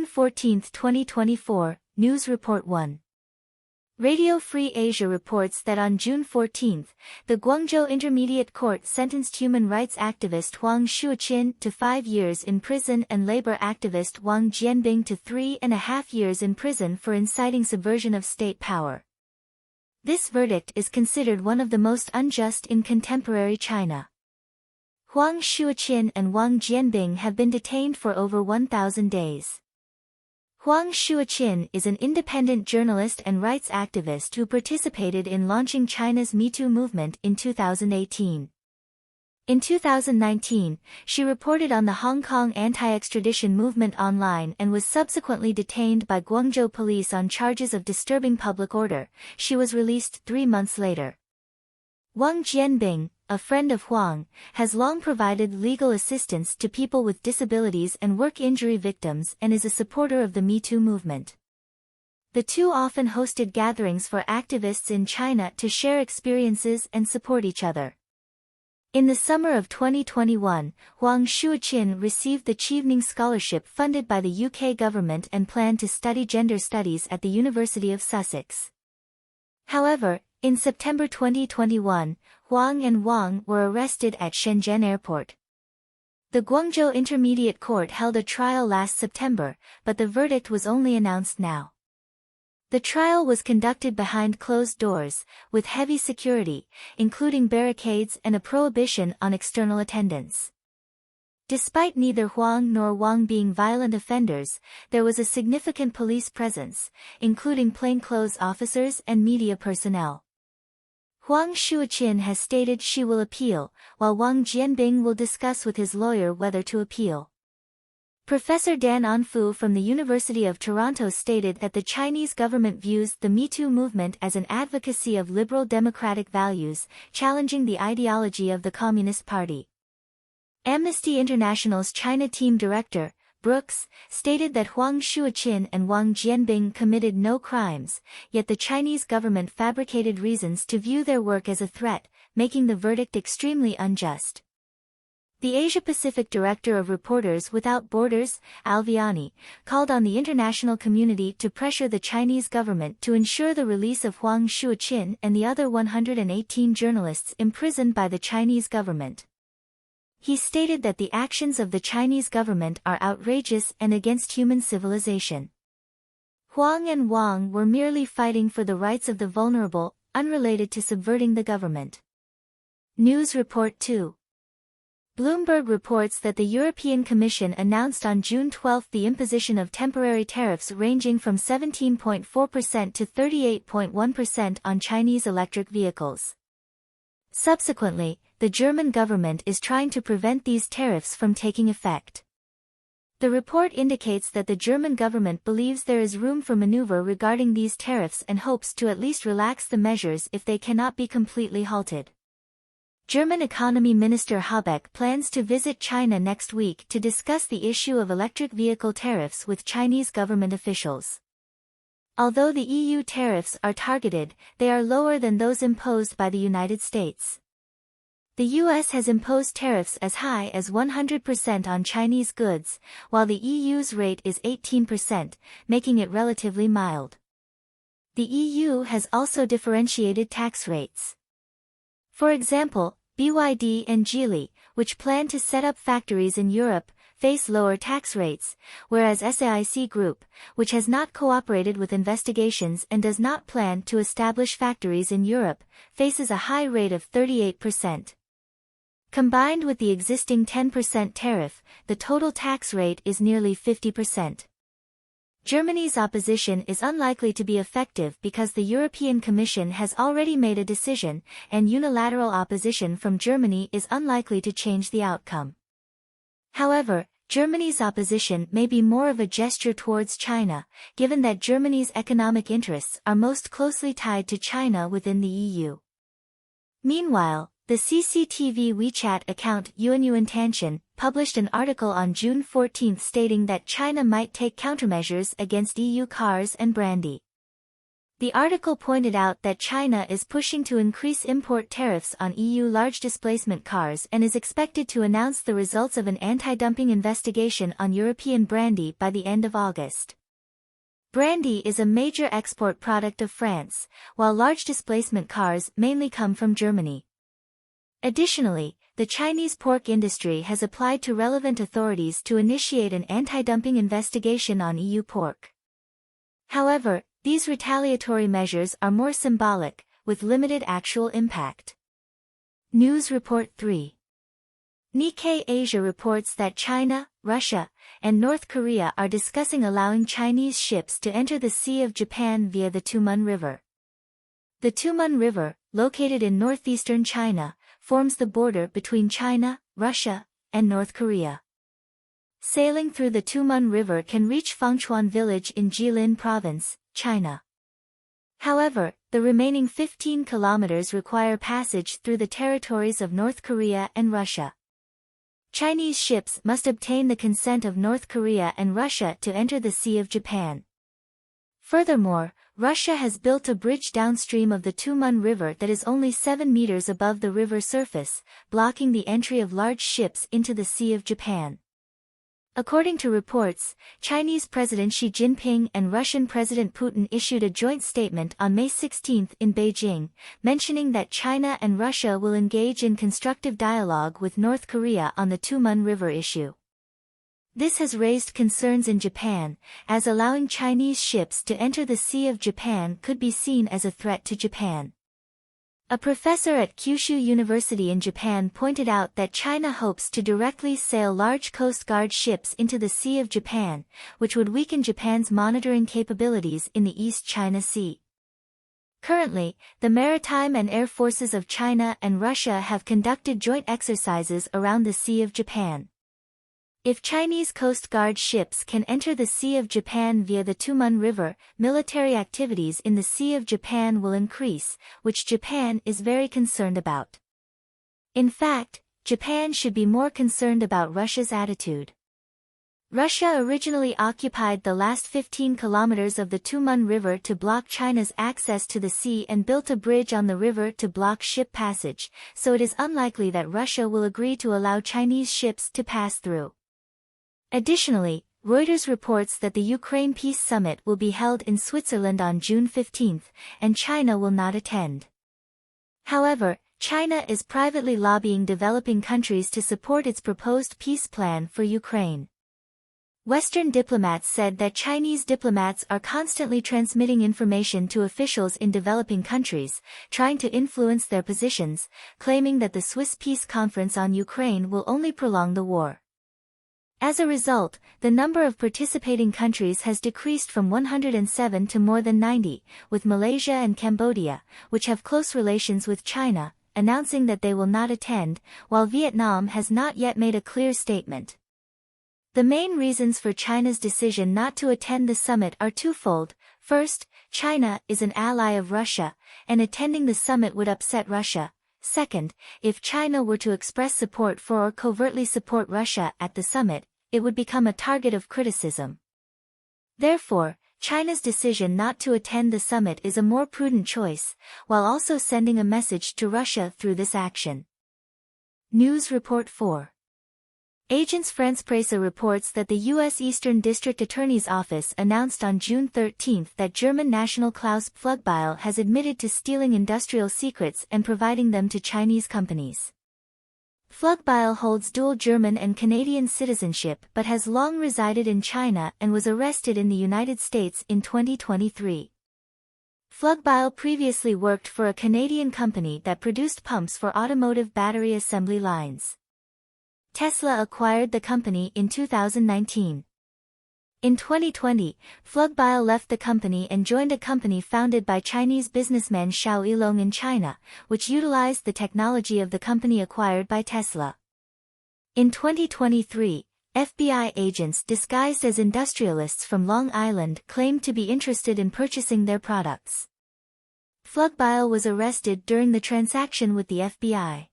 14, 2024, News Report 1. Radio Free Asia reports that on June 14, the Guangzhou Intermediate Court sentenced human rights activist Huang Shuoqin to 5 years in prison and labor activist Wang Jianbing to 3.5 years in prison for inciting subversion of state power. This verdict is considered one of the most unjust in contemporary China. Huang Shuoqin and Wang Jianbing have been detained for over 1,000 days. Huang Shuoqin is an independent journalist and rights activist who participated in launching China's Me Too movement in 2018. In 2019, she reported on the Hong Kong anti-extradition movement online and was subsequently detained by Guangzhou police on charges of disturbing public order. She was released 3 months later. Wang Jianbing, a friend of Huang, has long provided legal assistance to people with disabilities and work injury victims and is a supporter of the Me Too movement. The two often hosted gatherings for activists in China to share experiences and support each other. In the summer of 2021, Huang Shuoqin received the Chevening Scholarship funded by the UK government and planned to study gender studies at the University of Sussex. However, in September 2021, Huang and Wang were arrested at Shenzhen Airport. The Guangzhou Intermediate Court held a trial last September, but the verdict was only announced now. The trial was conducted behind closed doors, with heavy security, including barricades and a prohibition on external attendance. Despite neither Huang nor Wang being violent offenders, there was a significant police presence, including plainclothes officers and media personnel. Huang Shuoqin has stated she will appeal, while Wang Jianbing will discuss with his lawyer whether to appeal. Professor Dan Anfu from the University of Toronto stated that the Chinese government views the Me Too movement as an advocacy of liberal democratic values, challenging the ideology of the Communist Party. Amnesty International's China team director, Brooks, stated that Huang Shuoqin and Wang Jianbing committed no crimes, yet the Chinese government fabricated reasons to view their work as a threat, making the verdict extremely unjust. The Asia-Pacific director of Reporters Without Borders, Alviani, called on the international community to pressure the Chinese government to ensure the release of Huang Shuoqin and the other 118 journalists imprisoned by the Chinese government. He stated that the actions of the Chinese government are outrageous and against human civilization. Huang and Wang were merely fighting for the rights of the vulnerable, unrelated to subverting the government. News Report 2. Bloomberg reports that the European Commission announced on June 12 the imposition of temporary tariffs ranging from 17.4% to 38.1% on Chinese electric vehicles. Subsequently, the German government is trying to prevent these tariffs from taking effect. The report indicates that the German government believes there is room for maneuver regarding these tariffs and hopes to at least relax the measures if they cannot be completely halted. German Economy Minister Habeck plans to visit China next week to discuss the issue of electric vehicle tariffs with Chinese government officials. Although the EU tariffs are targeted, they are lower than those imposed by the United States. The US has imposed tariffs as high as 100% on Chinese goods, while the EU's rate is 18%, making it relatively mild. The EU has also differentiated tax rates. For example, BYD and Geely, which plan to set up factories in Europe, face lower tax rates, whereas SAIC Group, which has not cooperated with investigations and does not plan to establish factories in Europe, faces a high rate of 38%. Combined with the existing 10% tariff, the total tax rate is nearly 50%. Germany's opposition is unlikely to be effective because the European Commission has already made a decision, and unilateral opposition from Germany is unlikely to change the outcome. However, Germany's opposition may be more of a gesture towards China, given that Germany's economic interests are most closely tied to China within the EU. Meanwhile, the CCTV WeChat account Yuanyuantanshan published an article on June 14 stating that China might take countermeasures against EU cars and brandy. The article pointed out that China is pushing to increase import tariffs on EU large displacement cars and is expected to announce the results of an anti-dumping investigation on European brandy by the end of August. Brandy is a major export product of France, while large displacement cars mainly come from Germany. Additionally, the Chinese pork industry has applied to relevant authorities to initiate an anti-dumping investigation on EU pork. However, these retaliatory measures are more symbolic, with limited actual impact. News Report 3. Nikkei Asia reports that China, Russia, and North Korea are discussing allowing Chinese ships to enter the Sea of Japan via the Tumen River. The Tumen River, located in northeastern China, forms the border between China, Russia, and North Korea. Sailing through the Tumen River can reach Fengchuan village in Jilin Province, China. However, the remaining 15 kilometers require passage through the territories of North Korea and Russia. Chinese ships must obtain the consent of North Korea and Russia to enter the Sea of Japan. Furthermore, Russia has built a bridge downstream of the Tumen River that is only 7 meters above the river surface, blocking the entry of large ships into the Sea of Japan. According to reports, Chinese President Xi Jinping and Russian President Putin issued a joint statement on May 16 in Beijing, mentioning that China and Russia will engage in constructive dialogue with North Korea on the Tumen River issue. This has raised concerns in Japan, as allowing Chinese ships to enter the Sea of Japan could be seen as a threat to Japan. A professor at Kyushu University in Japan pointed out that China hopes to directly sail large Coast Guard ships into the Sea of Japan, which would weaken Japan's monitoring capabilities in the East China Sea. Currently, the maritime and air forces of China and Russia have conducted joint exercises around the Sea of Japan. If Chinese Coast Guard ships can enter the Sea of Japan via the Tumen River, military activities in the Sea of Japan will increase, which Japan is very concerned about. In fact, Japan should be more concerned about Russia's attitude. Russia originally occupied the last 15 kilometers of the Tumen River to block China's access to the sea and built a bridge on the river to block ship passage, so it is unlikely that Russia will agree to allow Chinese ships to pass through. Additionally, Reuters reports that the Ukraine Peace Summit will be held in Switzerland on June 15, and China will not attend. However, China is privately lobbying developing countries to support its proposed peace plan for Ukraine. Western diplomats said that Chinese diplomats are constantly transmitting information to officials in developing countries, trying to influence their positions, claiming that the Swiss Peace Conference on Ukraine will only prolong the war. As a result, the number of participating countries has decreased from 107 to more than 90, with Malaysia and Cambodia, which have close relations with China, announcing that they will not attend, while Vietnam has not yet made a clear statement. The main reasons for China's decision not to attend the summit are twofold. First, China is an ally of Russia, and attending the summit would upset Russia. Second, if China were to express support for or covertly support Russia at the summit, it would become a target of criticism. Therefore, China's decision not to attend the summit is a more prudent choice, while also sending a message to Russia through this action. News Report 4. Agence France-Presse reports that the U.S. Eastern District Attorney's Office announced on June 13 that German national Klaus Pflugbeil has admitted to stealing industrial secrets and providing them to Chinese companies. Pflugbeil holds dual German and Canadian citizenship but has long resided in China and was arrested in the United States in 2023. Pflugbeil previously worked for a Canadian company that produced pumps for automotive battery assembly lines. Tesla acquired the company in 2019. In 2020, Pflugbeil left the company and joined a company founded by Chinese businessman Xiao Yilong in China, which utilized the technology of the company acquired by Tesla. In 2023, FBI agents disguised as industrialists from Long Island claimed to be interested in purchasing their products. Pflugbeil was arrested during the transaction with the FBI.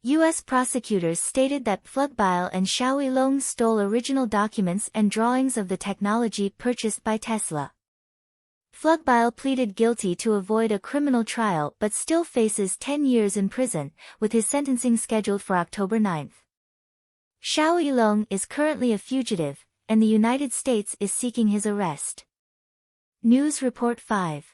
U.S. prosecutors stated that Pflugbeil and Xiao Yilong stole original documents and drawings of the technology purchased by Tesla. Flugbile pleaded guilty to avoid a criminal trial but still faces 10 years in prison, with his sentencing scheduled for October 9. Xiao Yilong is currently a fugitive, and the United States is seeking his arrest. News Report 5.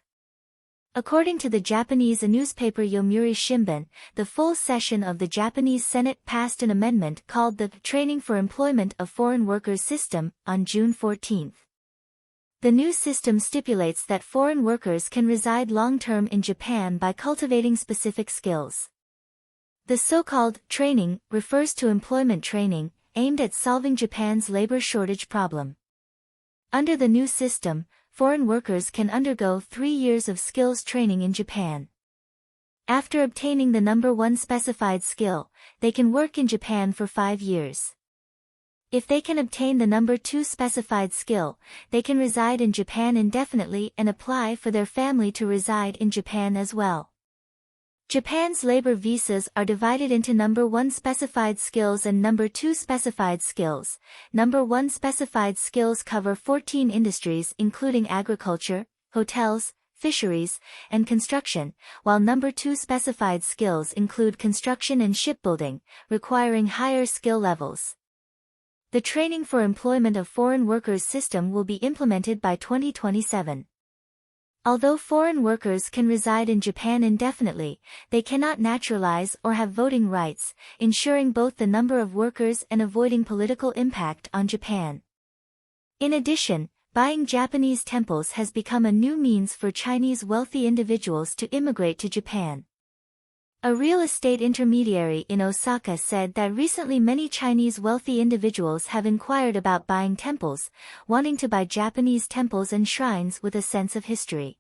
According to the Japanese newspaper Yomiuri Shimbun, the full session of the Japanese Senate passed an amendment called the Training for Employment of Foreign Workers System on June 14. The new system stipulates that foreign workers can reside long-term in Japan by cultivating specific skills. The so-called training refers to employment training, aimed at solving Japan's labor shortage problem. Under the new system, foreign workers can undergo 3 years of skills training in Japan. After obtaining the number 1 specified skill, they can work in Japan for 5 years. If they can obtain the number 2 specified skill, they can reside in Japan indefinitely and apply for their family to reside in Japan as well. Japan's labor visas are divided into number 1 specified skills and number 2 specified skills. Number 1 specified skills cover 14 industries including agriculture, hotels, fisheries, and construction, while number 2 specified skills include construction and shipbuilding, requiring higher skill levels. The Training for Employment of Foreign Workers system will be implemented by 2027. Although foreign workers can reside in Japan indefinitely, they cannot naturalize or have voting rights, ensuring both the number of workers and avoiding political impact on Japan. In addition, buying Japanese temples has become a new means for Chinese wealthy individuals to immigrate to Japan. A real estate intermediary in Osaka said that recently many Chinese wealthy individuals have inquired about buying temples, wanting to buy Japanese temples and shrines with a sense of history.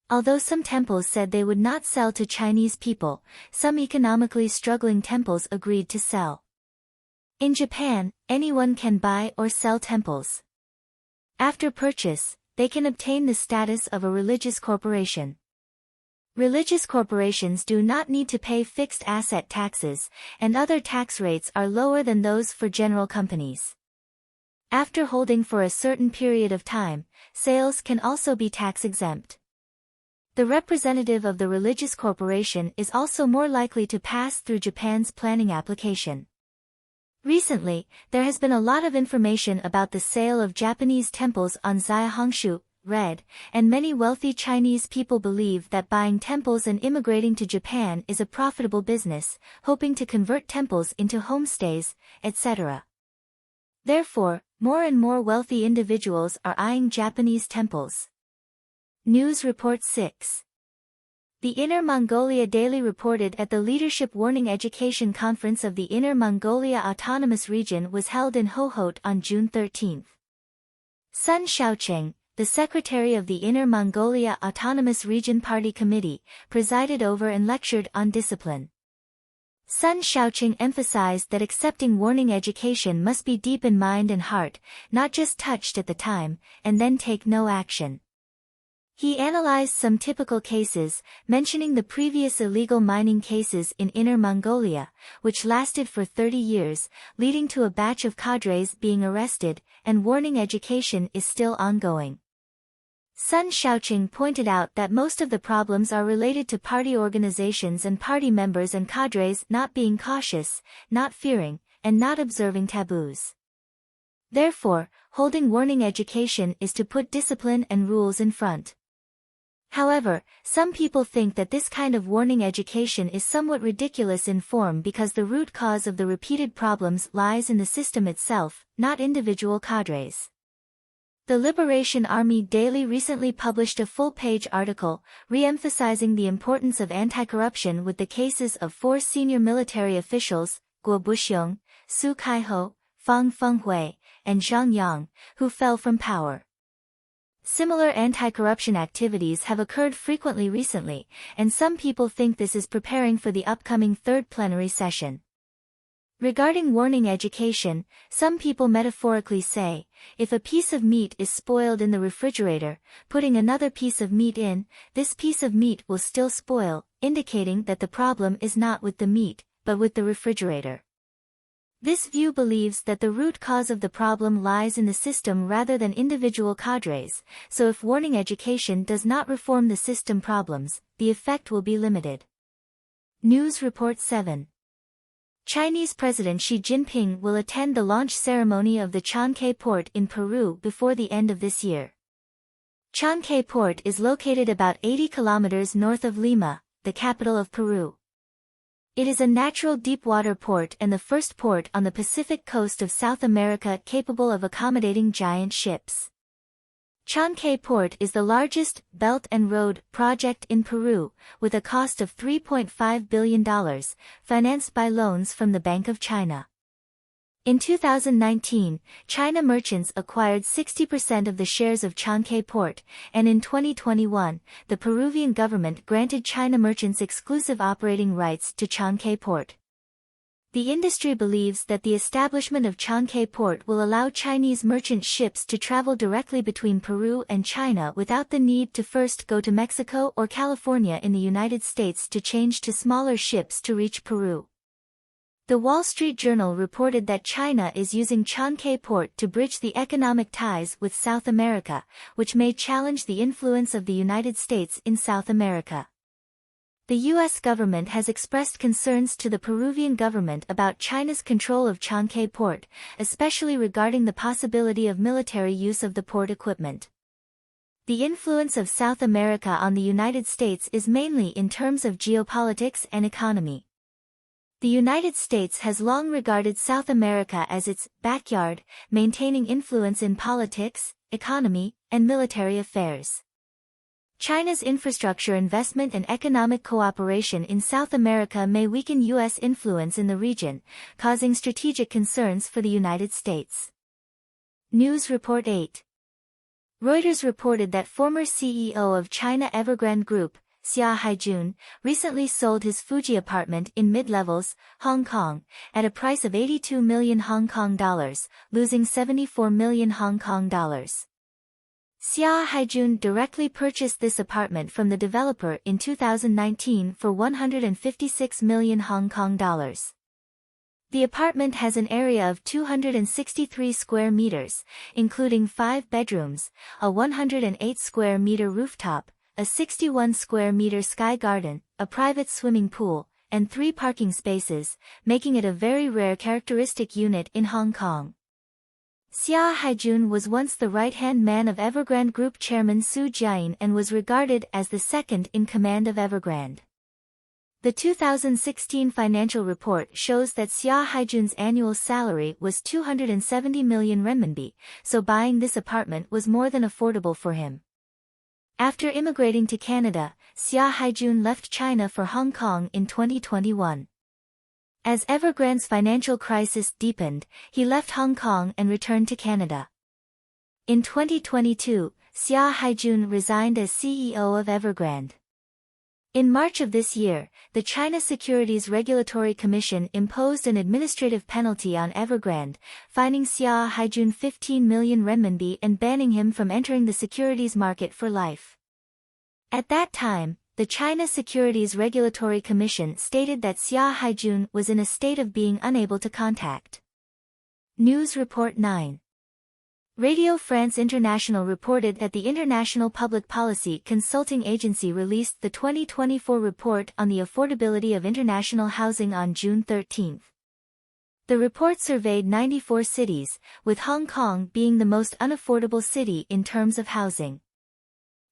Although some temples said they would not sell to Chinese people, some economically struggling temples agreed to sell. In Japan, anyone can buy or sell temples. After purchase, they can obtain the status of a religious corporation. Religious corporations do not need to pay fixed asset taxes, and other tax rates are lower than those for general companies. After holding for a certain period of time, sales can also be tax-exempt. The representative of the religious corporation is also more likely to pass through Japan's planning application. Recently, there has been a lot of information about the sale of Japanese temples on Zaihangshu, Red, and many wealthy Chinese people believe that buying temples and immigrating to Japan is a profitable business, hoping to convert temples into homestays, etc. Therefore, more and more wealthy individuals are eyeing Japanese temples. News Report 6. The Inner Mongolia Daily reported at the Leadership Warning Education Conference of the Inner Mongolia Autonomous Region was held in Hohhot on June 13. Sun Xiaoqing, the secretary of the Inner Mongolia Autonomous Region Party Committee, presided over and lectured on discipline. Sun Xiaoqing emphasized that accepting warning education must be deep in mind and heart, not just touched at the time, and then take no action. He analyzed some typical cases, mentioning the previous illegal mining cases in Inner Mongolia, which lasted for 30 years, leading to a batch of cadres being arrested, and warning education is still ongoing. Sun Xiaoqing pointed out that most of the problems are related to party organizations and party members and cadres not being cautious, not fearing, and not observing taboos. Therefore, holding warning education is to put discipline and rules in front. However, some people think that this kind of warning education is somewhat ridiculous in form because the root cause of the repeated problems lies in the system itself, not individual cadres. The Liberation Army Daily recently published a full-page article, re-emphasizing the importance of anti-corruption with the cases of 4 senior military officials, Guo Buxiong, Su Kaiho, Fang Fenghui, and Zhang Yang, who fell from power. Similar anti-corruption activities have occurred frequently recently, and some people think this is preparing for the upcoming 3rd plenary session. Regarding warning education, some people metaphorically say, if a piece of meat is spoiled in the refrigerator, putting another piece of meat in, this piece of meat will still spoil, indicating that the problem is not with the meat, but with the refrigerator. This view believes that the root cause of the problem lies in the system rather than individual cadres, so if warning education does not reform the system problems, the effect will be limited. News Report 7. Chinese President Xi Jinping will attend the launch ceremony of the Chancay port in Peru before the end of this year. Chancay port is located about 80 kilometers north of Lima, the capital of Peru. It is a natural deep-water port and the first port on the Pacific coast of South America capable of accommodating giant ships. Chancay Port is the largest Belt and Road project in Peru, with a cost of $3.5 billion, financed by loans from the Bank of China. In 2019, China merchants acquired 60% of the shares of Chancay Port, and in 2021, the Peruvian government granted China merchants exclusive operating rights to Chancay Port. The industry believes that the establishment of Chancay Port will allow Chinese merchant ships to travel directly between Peru and China without the need to first go to Mexico or California in the United States to change to smaller ships to reach Peru. The Wall Street Journal reported that China is using Chancay Port to bridge the economic ties with South America, which may challenge the influence of the United States in South America. The U.S. government has expressed concerns to the Peruvian government about China's control of Chancay Port, especially regarding the possibility of military use of the port equipment. The influence of South America on the United States is mainly in terms of geopolitics and economy. The United States has long regarded South America as its backyard, maintaining influence in politics, economy, and military affairs. China's infrastructure investment and economic cooperation in South America may weaken U.S. influence in the region, causing strategic concerns for the United States. News Report 8. Reuters reported that former CEO of China Evergrande Group, Xia Haijun, recently sold his Fuji apartment in mid-levels, Hong Kong, at a price of 82 million Hong Kong dollars, losing 74 million Hong Kong dollars. Xia Haijun directly purchased this apartment from the developer in 2019 for 156 million Hong Kong dollars. The apartment has an area of 263 square meters, including 5 bedrooms, a 108 square meter rooftop, a 61 square meter sky garden, a private swimming pool, and 3 parking spaces, making it a very rare characteristic unit in Hong Kong. Xia Haijun was once the right-hand man of Evergrande Group chairman Su Jiayin and was regarded as the second in command of Evergrande. The 2016 financial report shows that Xia Haijun's annual salary was 270 million renminbi, so buying this apartment was more than affordable for him. After immigrating to Canada, Xia Haijun left China for Hong Kong in 2021. As Evergrande's financial crisis deepened, he left Hong Kong and returned to Canada. In 2022, Xia Haijun resigned as CEO of Evergrande. In March of this year, the China Securities Regulatory Commission imposed an administrative penalty on Evergrande, fining Xia Haijun 15 million renminbi and banning him from entering the securities market for life. At that time, the China Securities Regulatory Commission stated that Xia Haijun was in a state of being unable to contact. News Report 9. Radio France International reported that the International Public Policy Consulting Agency released the 2024 report on the affordability of international housing on June 13. The report surveyed 94 cities, with Hong Kong being the most unaffordable city in terms of housing.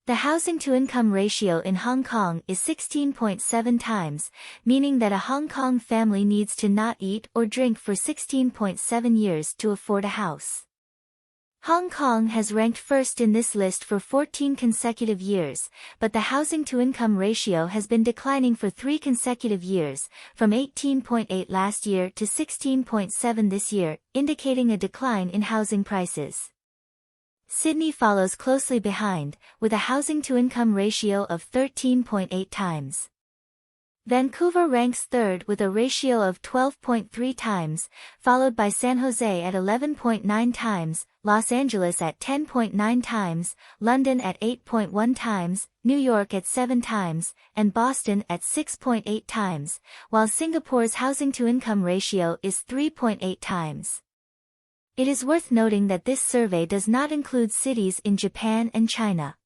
The housing-to-income ratio in Hong Kong is 16.7 times, meaning that a Hong Kong family needs to not eat or drink for 16.7 years to afford a house. Hong Kong has ranked first in this list for 14 consecutive years, but the housing-to-income ratio has been declining for 3 consecutive years, from 18.8 last year to 16.7 this year, indicating a decline in housing prices. Sydney follows closely behind, with a housing-to-income ratio of 13.8 times. Vancouver ranks third with a ratio of 12.3 times, followed by San Jose at 11.9 times, Los Angeles at 10.9 times, London at 8.1 times, New York at 7 times, and Boston at 6.8 times, while Singapore's housing-to-income ratio is 3.8 times. It is worth noting that this survey does not include cities in Japan and China.